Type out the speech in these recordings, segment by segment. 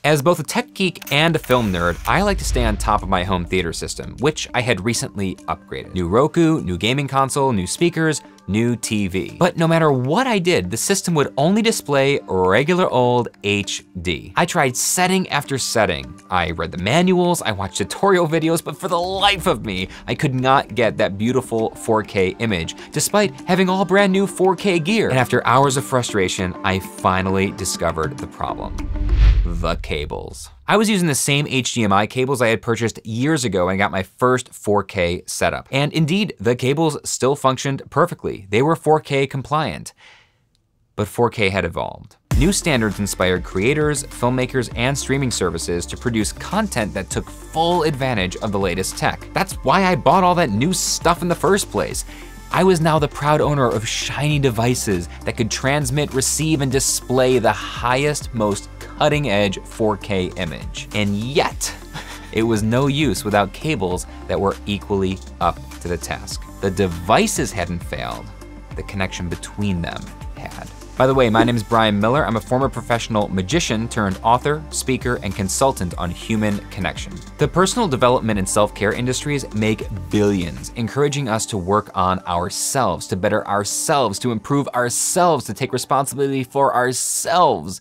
As both a tech geek and a film nerd, I like to stay on top of my home theater system, which I had recently upgraded. New Roku, new gaming console, new speakers, new TV. But no matter what I did, the system would only display regular old HD. I tried setting after setting. I read the manuals, I watched tutorial videos, but for the life of me, I could not get that beautiful 4K image, despite having all brand new 4K gear. And after hours of frustration, I finally discovered the problem. The cables. I was using the same HDMI cables I had purchased years ago when I got my first 4K setup. And indeed, the cables still functioned perfectly. They were 4K compliant. But 4K had evolved. New standards inspired creators, filmmakers, and streaming services to produce content that took full advantage of the latest tech. That's why I bought all that new stuff in the first place. I was now the proud owner of shiny devices that could transmit, receive, and display the highest, most cutting-edge 4K image. And yet, it was no use without cables that were equally up to the task. The devices hadn't failed, the connection between them had. By the way, my name is Brian Miller. I'm a former professional magician turned author, speaker, and consultant on human connection. The personal development and self-care industries make billions, encouraging us to work on ourselves, to better ourselves, to improve ourselves, to take responsibility for ourselves.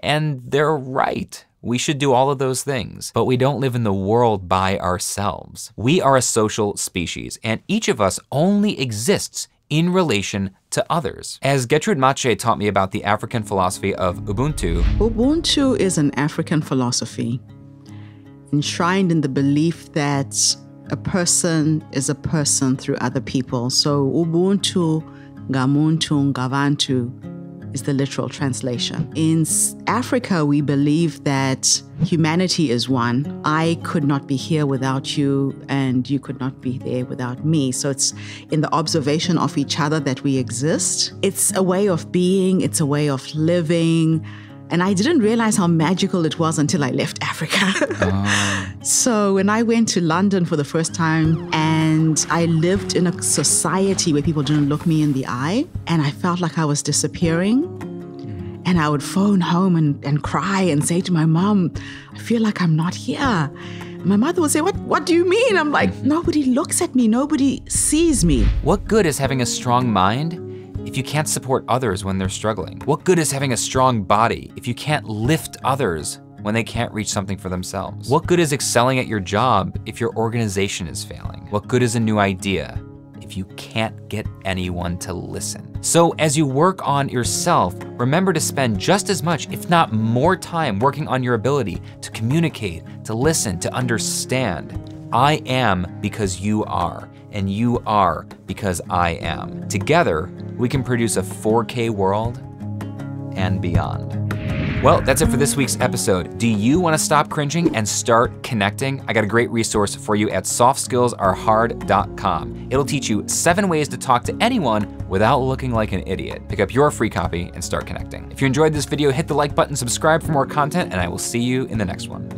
And they're right. We should do all of those things, but we don't live in the world by ourselves. We are a social species, and each of us only exists in relation to others. As Gertrude Mache taught me about the African philosophy of Ubuntu. Ubuntu is an African philosophy enshrined in the belief that a person is a person through other people. So Ubuntu, Ngamuntu, Ngabantu is the literal translation. In Africa, we believe that humanity is one. I could not be here without you, and you could not be there without me. So it's in the observation of each other that we exist. It's a way of being, it's a way of living. And I didn't realize how magical it was until I left Africa. So when I went to London for the first time and I lived in a society where people didn't look me in the eye, and I felt like I was disappearing, and I would phone home and cry and say to my mom, I feel like I'm not here. My mother would say, what do you mean? I'm like, nobody looks at me, nobody sees me. What good is having a strong mind if you can't support others when they're struggling? What good is having a strong body if you can't lift others when they can't reach something for themselves? What good is excelling at your job if your organization is failing? What good is a new idea if you can't get anyone to listen? So as you work on yourself, remember to spend just as much, if not more time working on your ability to communicate, to listen, to understand. I am because you are, and you are because I am. Together, we can produce a 4K world and beyond. Well, that's it for this week's episode. Do you want to stop cringing and start connecting? I got a great resource for you at softskillsarehard.com. It'll teach you 7 ways to talk to anyone without looking like an idiot. Pick up your free copy and start connecting. If you enjoyed this video, hit the like button, subscribe for more content, and I will see you in the next one.